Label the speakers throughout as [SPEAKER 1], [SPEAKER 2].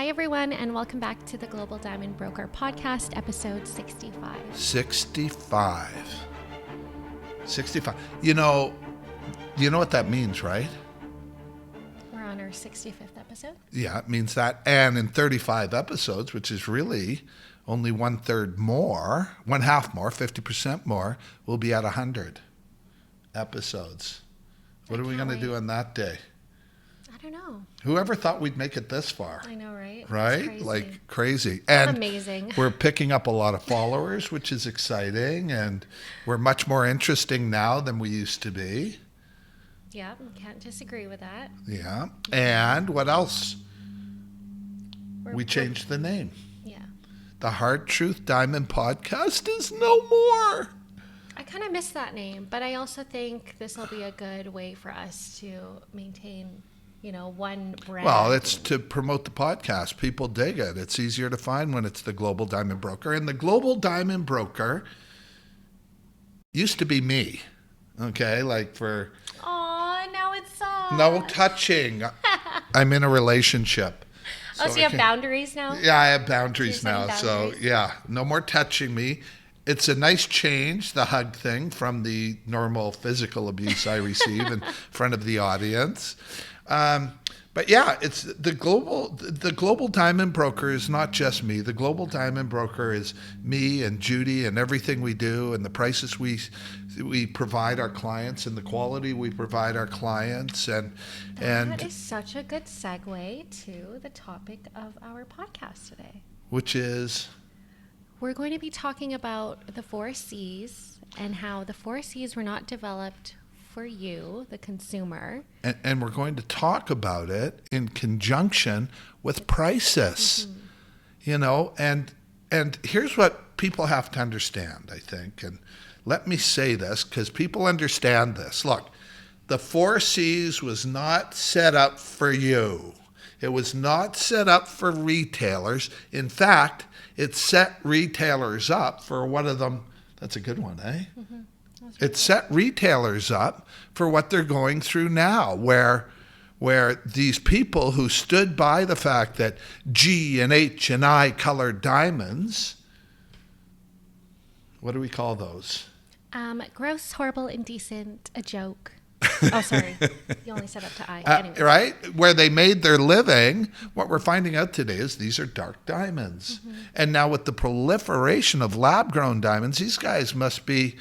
[SPEAKER 1] Hi, everyone, and welcome back to the Global Diamond Broker Podcast, episode 65.
[SPEAKER 2] 65. You know what that means, right?
[SPEAKER 1] We're on our 65th episode.
[SPEAKER 2] Yeah, it means that. And in 35 episodes, which is really only one half more, 50% more, we'll be at 100 episodes. What are we going to do on that day?
[SPEAKER 1] I don't know.
[SPEAKER 2] Whoever thought we'd make it this far?
[SPEAKER 1] I know, right?
[SPEAKER 2] Right?
[SPEAKER 1] Crazy.
[SPEAKER 2] Like crazy. And
[SPEAKER 1] amazing.
[SPEAKER 2] We're picking up a lot of followers, which is exciting. And we're much more interesting now than we used to be.
[SPEAKER 1] Yeah, can't disagree with that.
[SPEAKER 2] Yeah. And what else? We changed the name.
[SPEAKER 1] Yeah.
[SPEAKER 2] The Hard Truth Diamond Podcast is no more.
[SPEAKER 1] I kind of miss that name, but I also think this will be a good way for us to maintain, one brand.
[SPEAKER 2] Well, it's to promote the podcast. People dig it. It's easier to find when it's the Global Diamond Broker. And the Global Diamond Broker used to be me. Okay,
[SPEAKER 1] Aw, now it's
[SPEAKER 2] no touching. I'm in a relationship.
[SPEAKER 1] So you have boundaries now?
[SPEAKER 2] Yeah, I have boundaries now.
[SPEAKER 1] Boundaries?
[SPEAKER 2] So, yeah, no more touching me. It's a nice change, the hug thing, from the normal physical abuse I receive in front of the audience. But yeah, it's the global diamond broker is not just me. The global diamond broker is me and Judy and everything we do and the prices we provide our clients and the quality we provide our clients and
[SPEAKER 1] that is such a good segue to the topic of our podcast today,
[SPEAKER 2] which is
[SPEAKER 1] we're going to be talking about the 4 C's and how the 4 C's were not developed for you, the consumer.
[SPEAKER 2] And we're going to talk about it in conjunction with prices, and here's what people have to understand, I think. And let me say this because people understand this. Look, the 4 C's was not set up for you. It was not set up for retailers. In fact, it set retailers up for one of them. That's a good one, eh? Mm-hmm. It set retailers up for what they're going through now, where these people who stood by the fact that G and H and I colored diamonds, what do we call those?
[SPEAKER 1] Gross, horrible, indecent, a joke. Oh, sorry. You only set up to I. Anyways.
[SPEAKER 2] Right? Where they made their living, what we're finding out today is these are dark diamonds. Mm-hmm. And now with the proliferation of lab-grown diamonds, these guys must be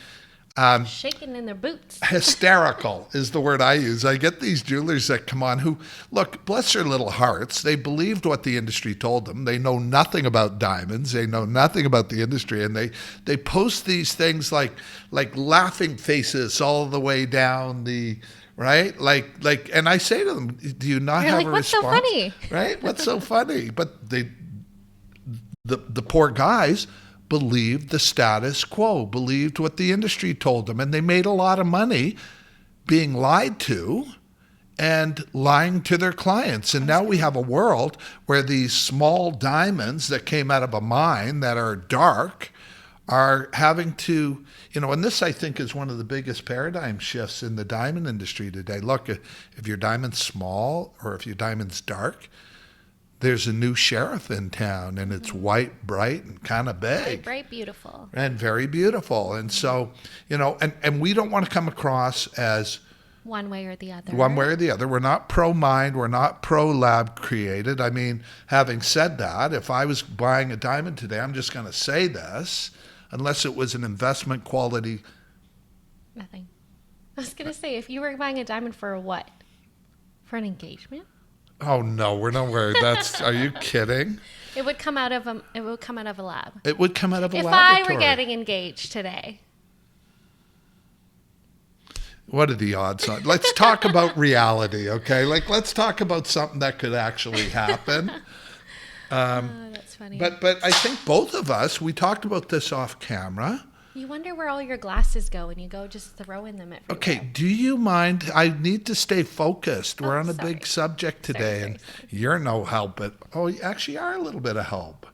[SPEAKER 1] shaking in their boots.
[SPEAKER 2] Hysterical is the word I use. I get these jewelers that come on who, look, bless their little hearts. They believed what the industry told them. They know nothing about diamonds. They know nothing about the industry. And they post these things like laughing faces all the way down the, right? Like, and I say to them, do you not have a response?
[SPEAKER 1] What's so funny?
[SPEAKER 2] Right? What's so funny? But the poor guys believed the status quo, believed what the industry told them, and they made a lot of money being lied to and lying to their clients. And now we have a world where these small diamonds that came out of a mine that are dark are having to, and this I think is one of the biggest paradigm shifts in the diamond industry today. Look, if your diamond's small or if your diamond's dark, there's a new sheriff in town, and it's white, bright, and kind of big.
[SPEAKER 1] Bright, beautiful.
[SPEAKER 2] And very beautiful. And so, and we don't want to come across as
[SPEAKER 1] one way or the other.
[SPEAKER 2] One way or the other. We're not pro-mined. We're not pro-lab created. I mean, having said that, if I was buying a diamond today, I'm just going to say this, unless it was an investment quality.
[SPEAKER 1] Nothing. I was going to say, if you were buying a diamond for what? For an engagement?
[SPEAKER 2] Oh no, we're nowhere. Are you kidding?
[SPEAKER 1] It would come out of a lab.
[SPEAKER 2] It would come out of a laboratory.
[SPEAKER 1] If I were getting engaged today.
[SPEAKER 2] What are the odds on? Let's talk about reality, okay? Let's talk about something that could actually happen.
[SPEAKER 1] That's funny.
[SPEAKER 2] But I think both of us, we talked about this off camera.
[SPEAKER 1] You wonder where all your glasses go when you go just throwing them everywhere.
[SPEAKER 2] Okay, do you mind? I need to stay focused. We're on a big subject today, and you're no help. You actually are a little bit of help.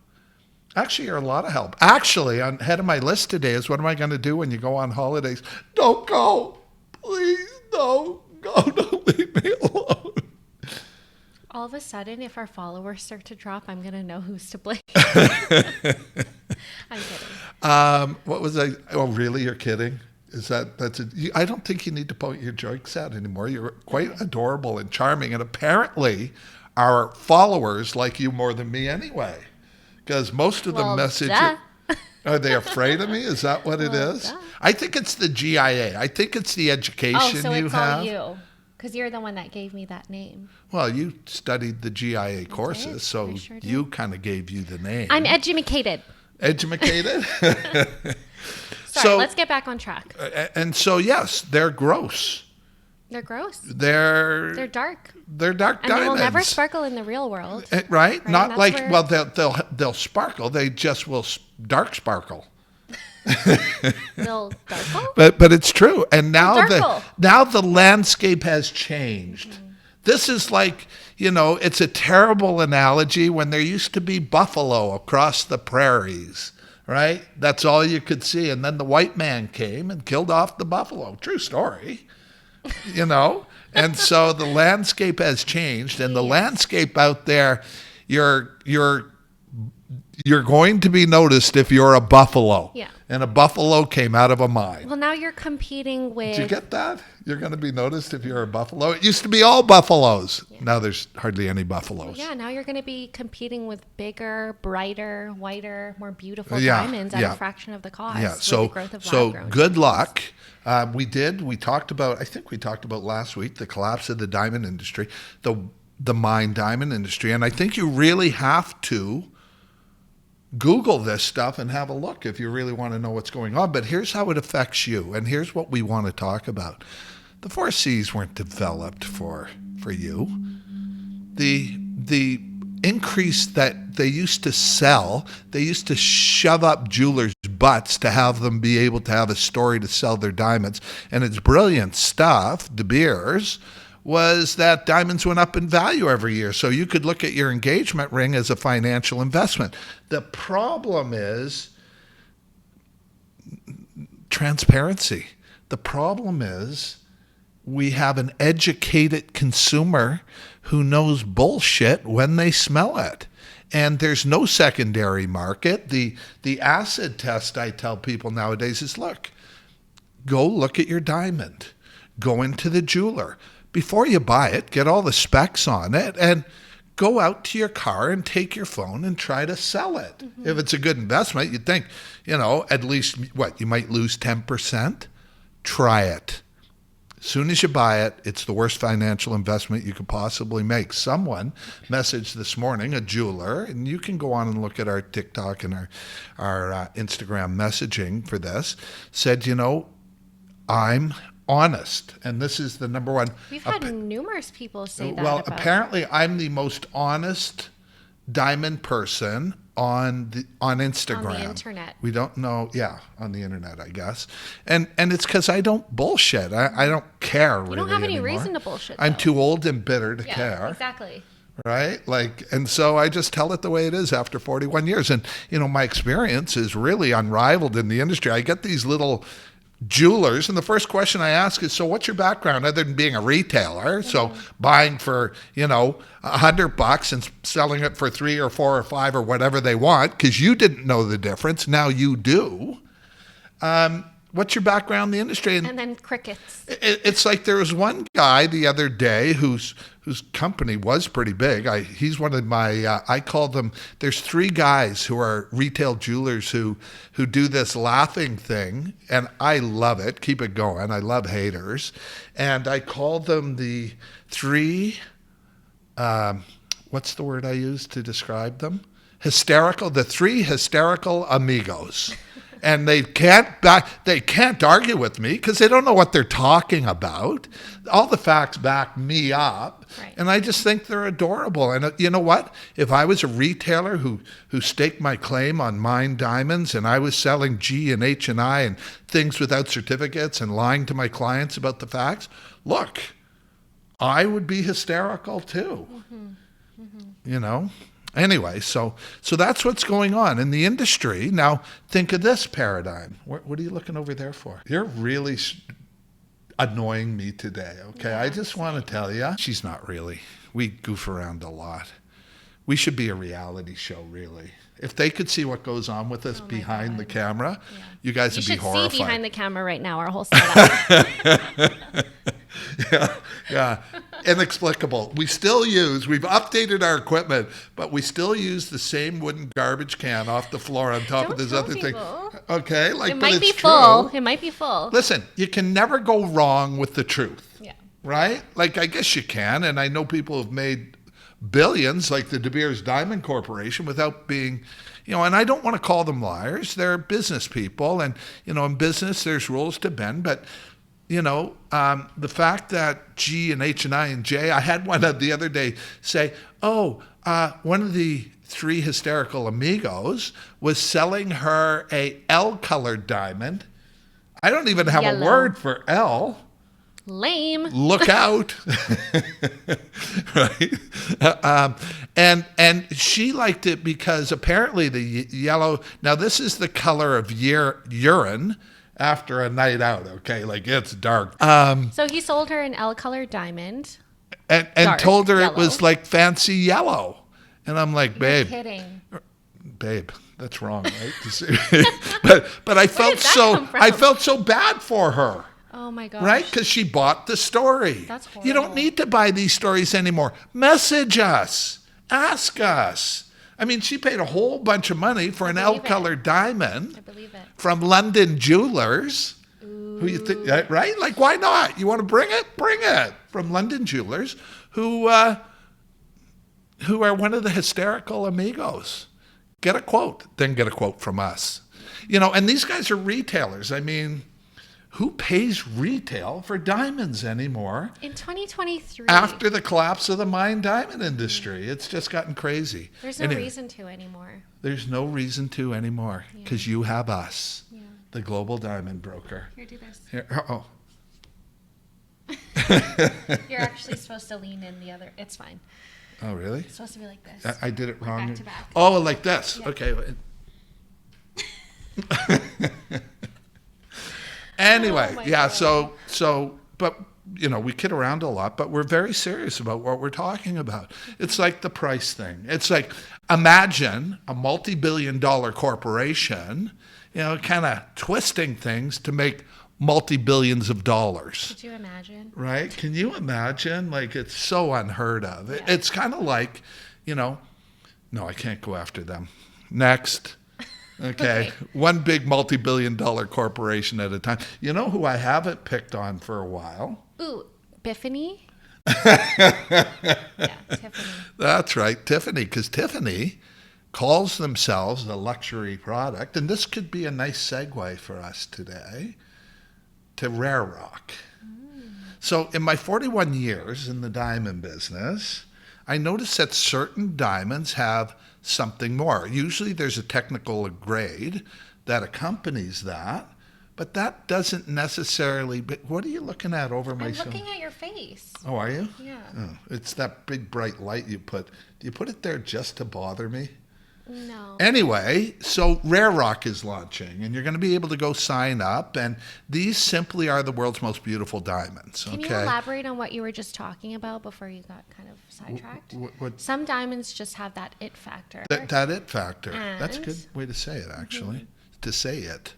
[SPEAKER 2] Actually, you're a lot of help. Actually, on head of my list today is what am I going to do when you go on holidays? Don't go. Please don't go. Don't leave me alone.
[SPEAKER 1] All of a sudden, if our followers start to drop, I'm going to know who's to blame. I'm kidding.
[SPEAKER 2] What was I? Oh, really? You're kidding? I don't think you need to point your jokes out anymore. You're quite adorable and charming. And apparently our followers like you more than me anyway. Because most of the message...
[SPEAKER 1] Duh.
[SPEAKER 2] Are they afraid of me? Is that what it is?
[SPEAKER 1] Duh.
[SPEAKER 2] I think it's the GIA. I think it's the education you
[SPEAKER 1] it's
[SPEAKER 2] have.
[SPEAKER 1] all you. Because you're the one that gave me that name.
[SPEAKER 2] Well, you studied the GIA courses,
[SPEAKER 1] did.
[SPEAKER 2] so
[SPEAKER 1] I sure did.
[SPEAKER 2] you kind of gave you the name.
[SPEAKER 1] I'm educated.
[SPEAKER 2] Educated?
[SPEAKER 1] Sorry, let's get back on track.
[SPEAKER 2] And so, yes, they're gross.
[SPEAKER 1] They're gross.
[SPEAKER 2] They're
[SPEAKER 1] dark.
[SPEAKER 2] They're dark
[SPEAKER 1] And
[SPEAKER 2] diamonds.
[SPEAKER 1] they will never sparkle in the real world.
[SPEAKER 2] Right? Not
[SPEAKER 1] That's
[SPEAKER 2] like,
[SPEAKER 1] where-
[SPEAKER 2] well, they'll sparkle. They just will dark sparkle.
[SPEAKER 1] They'll darkle?
[SPEAKER 2] But it's true. And now
[SPEAKER 1] Darkle.
[SPEAKER 2] the landscape has changed. Mm-hmm. This is like, it's a terrible analogy when there used to be buffalo across the prairies, right? That's all you could see. And then the white man came and killed off the buffalo. True story, And so the landscape has changed. And the landscape out there, you're going to be noticed if you're a buffalo.
[SPEAKER 1] Yeah.
[SPEAKER 2] And a buffalo came out of a mine.
[SPEAKER 1] Well, now you're competing with...
[SPEAKER 2] Did you get that? You're going to be noticed if you're a buffalo. It used to be all buffaloes. Yeah. Now there's hardly any buffaloes.
[SPEAKER 1] Yeah, now you're going to be competing with bigger, brighter, whiter, more beautiful diamonds at a fraction of the cost.
[SPEAKER 2] Yeah,
[SPEAKER 1] with the growth of
[SPEAKER 2] so
[SPEAKER 1] lab-grown
[SPEAKER 2] good
[SPEAKER 1] diamonds.
[SPEAKER 2] luck. We talked about last week the collapse of the diamond industry, the mine diamond industry. And I think you really have to Google this stuff and have a look if you really want to know what's going on. But here's how it affects you, and here's what we want to talk about. The 4 Cs weren't developed for you. The increase that they used to sell, they used to shove up jewelers' butts to have them be able to have a story to sell their diamonds. And it's brilliant stuff, De Beers, was that diamonds went up in value every year. So you could look at your engagement ring as a financial investment. The problem is transparency. The problem is we have an educated consumer who knows bullshit when they smell it. And there's no secondary market. The acid test I tell people nowadays is, go look at your diamond. Go into the jeweler. Before you buy it, get all the specs on it and go out to your car and take your phone and try to sell it. Mm-hmm. If it's a good investment, you'd think, at least, you might lose 10%? Try it. As soon as you buy it, it's the worst financial investment you could possibly make. Someone messaged this morning, a jeweler, and you can go on and look at our TikTok and our Instagram messaging for this, said, I'm honest, and this is the number one.
[SPEAKER 1] We've had numerous people say that.
[SPEAKER 2] Well, apparently I'm the most honest diamond person on Instagram.
[SPEAKER 1] On the internet.
[SPEAKER 2] We don't know, on the internet, I guess. And it's because I don't bullshit. I don't care really.
[SPEAKER 1] You don't have any
[SPEAKER 2] anymore.
[SPEAKER 1] reason to bullshit,
[SPEAKER 2] I'm
[SPEAKER 1] though.
[SPEAKER 2] too old and bitter to care.
[SPEAKER 1] Exactly.
[SPEAKER 2] Right? And so I just tell it the way it is after 41 years. And, my experience is really unrivaled in the industry. I get these little jewelers, and the first question I ask is, so what's your background other than being a retailer? Mm-hmm. So buying for, $100 and selling it for 3 or 4 or 5 or whatever they want, because you didn't know the difference. Now you do. What's your background in the industry?
[SPEAKER 1] And then crickets.
[SPEAKER 2] It's like there was one guy the other day whose company was pretty big. He's one of my, I call them, there's 3 guys who are retail jewelers who do this laughing thing, and I love it. Keep it going. I love haters. And I call them the 3, what's the word I use to describe them? The 3 hysterical amigos. And they can't argue with me because they don't know what they're talking about. All the facts back me up. Right. And I just think they're adorable. And you know what? If I was a retailer who staked my claim on mined diamonds and I was selling G and H and I and things without certificates and lying to my clients about the facts, I would be hysterical too. Mm-hmm. Mm-hmm. Anyway, so that's what's going on in the industry. Now, think of this paradigm. What are you looking over there for? You're really annoying me today, okay? Yeah, I just want to tell you, she's not really. we goof around a lot. We should be a reality show, really. If they could see what goes on with us behind the camera, you guys would be horrified.
[SPEAKER 1] You should see behind the camera right now, our whole setup.
[SPEAKER 2] Yeah. Inexplicable. We've updated our equipment, but we still use the same wooden garbage can off the floor on top of this other thing. Okay?
[SPEAKER 1] It might be full. It might be full.
[SPEAKER 2] Listen, you can never go wrong with the truth.
[SPEAKER 1] Yeah.
[SPEAKER 2] Right? Like, I guess you can, and I know people have made billions, like the De Beers Diamond Corporation, without being, and I don't want to call them liars. They're business people, and, in business, there's rules to bend, but, the fact that G and H and I and J, I had one the other day say, one of the three hysterical amigos was selling her a L-colored diamond. I don't even have a word for L.
[SPEAKER 1] Lame.
[SPEAKER 2] Look out. Right? And she liked it because apparently the yellow, now this is the color of urine after a night out, okay? Like, it's dark.
[SPEAKER 1] So he sold her an L-colored diamand.
[SPEAKER 2] And told her yellow. It was like fancy yellow. And I'm like, babe.
[SPEAKER 1] You're kidding.
[SPEAKER 2] Babe, that's wrong, right? but I felt so bad for her.
[SPEAKER 1] Oh my gosh.
[SPEAKER 2] Right? Because she bought the story.
[SPEAKER 1] That's horrible.
[SPEAKER 2] You don't need to buy these stories anymore. Message us. Ask us. I mean, she paid a whole bunch of money for an L-colored diamond.
[SPEAKER 1] I believe it.
[SPEAKER 2] From London Jewelers.
[SPEAKER 1] Ooh.
[SPEAKER 2] Who you think, right? Like, why not? You want to bring it? Bring it. From London Jewelers, who are one of the hysterical amigos. Get a quote, then get a quote from us. And these guys are retailers. I mean, who pays retail for diamonds anymore?
[SPEAKER 1] In 2023.
[SPEAKER 2] After the collapse of the mined diamond industry. It's just gotten crazy.
[SPEAKER 1] There's no reason to anymore.
[SPEAKER 2] There's no reason to anymore because you have us, the global diamond broker.
[SPEAKER 1] Here, do this.
[SPEAKER 2] Here,
[SPEAKER 1] You're actually supposed to lean in the other. It's fine.
[SPEAKER 2] Oh, really?
[SPEAKER 1] It's supposed to be like this.
[SPEAKER 2] I did it wrong.
[SPEAKER 1] Back to back.
[SPEAKER 2] Oh, like this.
[SPEAKER 1] Yeah.
[SPEAKER 2] Okay. Anyway, so, but, we kid around a lot, but we're very serious about what we're talking about. It's like the price thing. It's like, imagine a multi-billion-dollar corporation, kind of twisting things to make multi-billions of dollars.
[SPEAKER 1] Could you imagine?
[SPEAKER 2] Right? Can you imagine? Like, it's so unheard of. Yeah. It's kind of like, no, I can't go after them. Next. Okay. One big multi-billion-dollar corporation at a time. You know who I haven't picked on for a while?
[SPEAKER 1] Ooh, Biffany? Yeah, Tiffany.
[SPEAKER 2] That's right, Tiffany, because Tiffany calls themselves a luxury product, and this could be a nice segue for us today, to rare rock. So in my 41 years in the diamond business, I noticed that certain diamonds have something more. Usually there's a technical grade that accompanies that, but that doesn't necessarily. But what are you looking at over my shoulder?
[SPEAKER 1] I'm looking at your face.
[SPEAKER 2] Oh, are you?
[SPEAKER 1] Yeah.
[SPEAKER 2] Oh, it's that big bright light you put. Do you put it there just to bother me?
[SPEAKER 1] No.
[SPEAKER 2] Anyway, so Rare Rock is launching, and you're going to be able to go sign up, and these simply are the world's most beautiful diamonds.
[SPEAKER 1] Can you elaborate on what you were just talking about before you got kind of sidetracked? Some diamonds just have that it factor.
[SPEAKER 2] That it factor. That's a good way to say it, actually. To say it.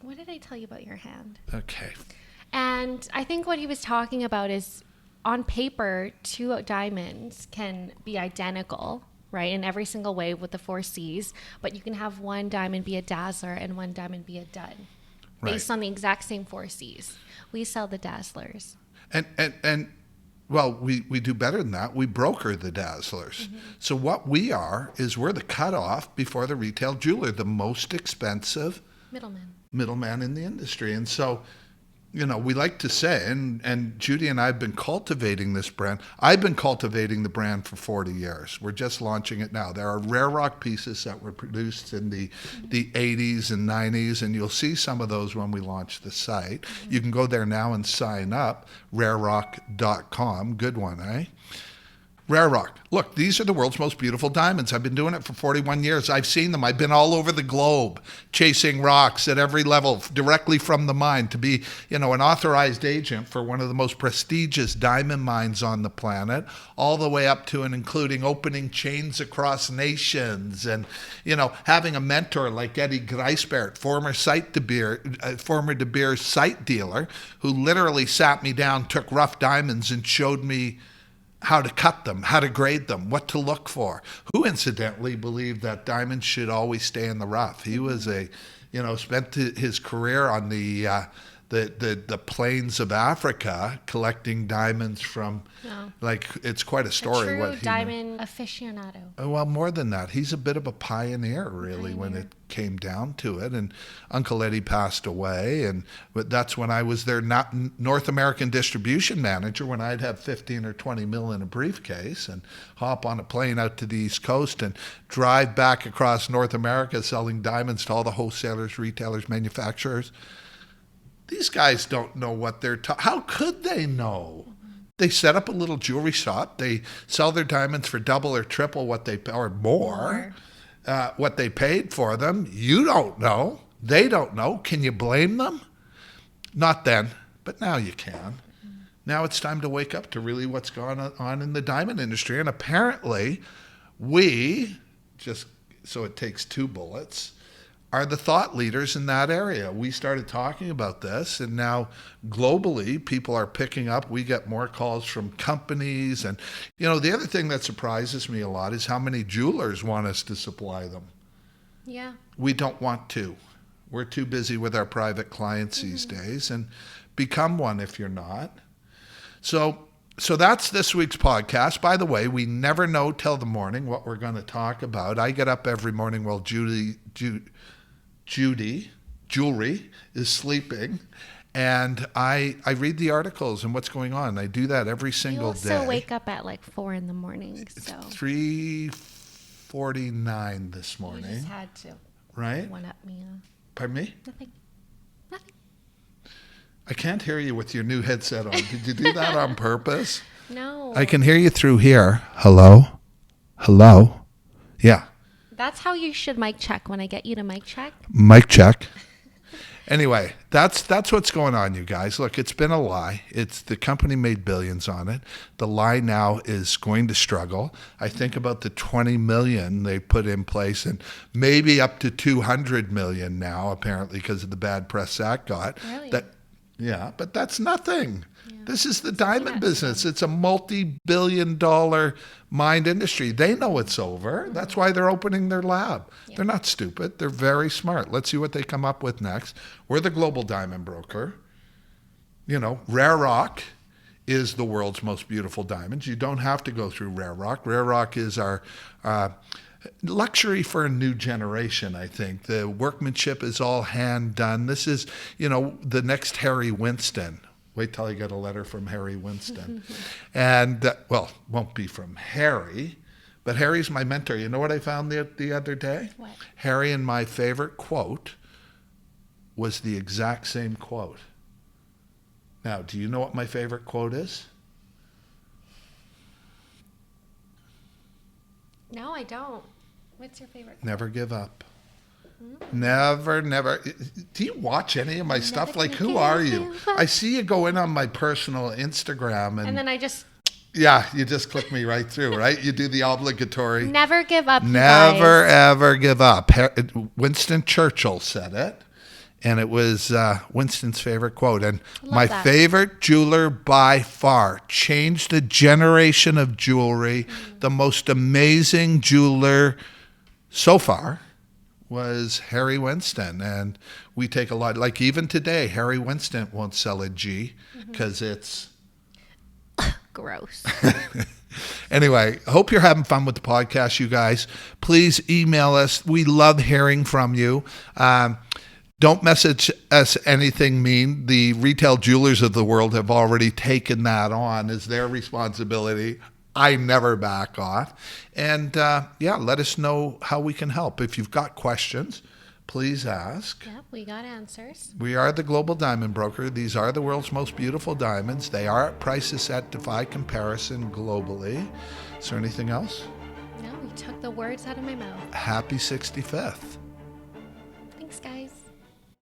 [SPEAKER 1] What did I tell you about your hand?
[SPEAKER 2] Okay.
[SPEAKER 1] And I think what he was talking about is, on paper, two diamonds can be identical, right, in every single way with the 4 C's, but you can have one diamond be a dazzler and one diamond be a dud, based on the exact same 4 C's. We sell the dazzlers.
[SPEAKER 2] And well, we do better than that. We broker the dazzlers. So what we are is we're the cutoff before the retail jeweler, the most expensive middleman in the industry. And so, we like to say, and Judy and I have been cultivating this brand. I've been cultivating the brand for 40 years. We're just launching it now. There are rare rock pieces that were produced in the 80s and 90s, and you'll see some of those when we launch the site. You can go there now and sign up, rarerock.com. Good one, eh? Rare rock. Look, these are the world's most beautiful diamonds. I've been doing it for 41 years. I've seen them. I've been all over the globe chasing rocks at every level directly from the mine to be, an authorized agent for one of the most prestigious diamond mines on the planet, all the way up to and including opening chains across nations and, having a mentor like Eddie Greisbert, former De Beers site dealer, who literally sat me down, took rough diamonds and showed me how to cut them, how to grade them, what to look for, who incidentally believed that diamonds should always stay in the rough. He was spent his career on the plains of Africa collecting diamonds from, it's quite a story.
[SPEAKER 1] A true diamond aficionado.
[SPEAKER 2] Well, more than that, he's a bit of a pioneer, really, when it came down to it. And Uncle Eddie passed away, but that's when I was their North American distribution manager, when I'd have 15 or 20 mil in a briefcase and hop on a plane out to the East Coast and drive back across North America selling diamonds to all the wholesalers, retailers, manufacturers. These guys don't know what they're how could they know? They set up a little jewelry shop. They sell their diamonds for double or triple what or more. What they paid for them. You don't know. They don't know. Can you blame them? Not then, but now you can. Now it's time to wake up to really what's going on in the diamond industry. And apparently we, just so it takes two bullets, are the thought leaders in that area. We started talking about this, and now globally people are picking up. We get more calls from companies. And, the other thing that surprises me a lot is how many jewelers want us to supply them.
[SPEAKER 1] Yeah.
[SPEAKER 2] We don't want to. We're too busy with our private clients these days, and become one if you're not. So that's this week's podcast. By the way, we never know till the morning what we're going to talk about. I get up every morning while Jewelry is sleeping, and I read the articles and what's going on. I do that every single day.
[SPEAKER 1] You also wake up at 4 in the morning. So.
[SPEAKER 2] It's 3:49 this morning.
[SPEAKER 1] You just had to.
[SPEAKER 2] Right?
[SPEAKER 1] One up me.
[SPEAKER 2] Pardon me?
[SPEAKER 1] Nothing.
[SPEAKER 2] I can't hear you with your new headset on. Did you do that on purpose?
[SPEAKER 1] No.
[SPEAKER 2] I can hear you through here. Hello? Yeah.
[SPEAKER 1] That's how you should mic check when I get you to mic check.
[SPEAKER 2] Mic check. Anyway, that's what's going on, you guys. Look, it's been a lie. The company made billions on it. The lie now is going to struggle. I think about the 20 million they put in place, and maybe up to 200 million now, apparently, because of the bad press that got.
[SPEAKER 1] Really?
[SPEAKER 2] Yeah, but that's nothing. Yeah. This is the diamond business. It's a multi-billion-dollar mined industry. They know it's over. Mm-hmm. That's why they're opening their lab. Yeah. They're not stupid. They're very smart. Let's see what they come up with next. We're the global diamond broker. Rare rock is the world's most beautiful diamonds. You don't have to go through rare rock. Rare rock is our luxury for a new generation, I think. The workmanship is all hand done. This is, the next Harry Winston. Wait till I get a letter from Harry Winston. And, won't be from Harry, but Harry's my mentor. You know what I found the other day?
[SPEAKER 1] What?
[SPEAKER 2] Harry and my favorite quote was the exact same quote. Now, do you know what my favorite quote is?
[SPEAKER 1] No, I don't. What's your favorite quote?
[SPEAKER 2] Never give up. Never. Do you watch any of my stuff? Who are you? I see you go in on my personal Instagram. And
[SPEAKER 1] then I just...
[SPEAKER 2] Yeah, you just click me right through, right? You do the obligatory...
[SPEAKER 1] Never give up,
[SPEAKER 2] Never, ever give up. Winston Churchill said it, and it was Winston's favorite quote. And my favorite jeweler by far, changed the generation of jewelry, the most amazing jeweler so far, was Harry Winston. And we take a lot, even today, Harry Winston won't sell a G because it's
[SPEAKER 1] gross.
[SPEAKER 2] Anyway, I hope you're having fun with the podcast, you guys. Please email us. We love hearing from you. Don't message us anything mean. The retail jewelers of the world have already taken that on as their responsibility. I never back off. And let us know how we can help. If you've got questions, please ask.
[SPEAKER 1] Yep, we got answers.
[SPEAKER 2] We are the Global Diamond Broker. These are the world's most beautiful diamonds. They are at prices that defy comparison globally. Is there anything else?
[SPEAKER 1] No, you took the words out of my mouth.
[SPEAKER 2] Happy 65th.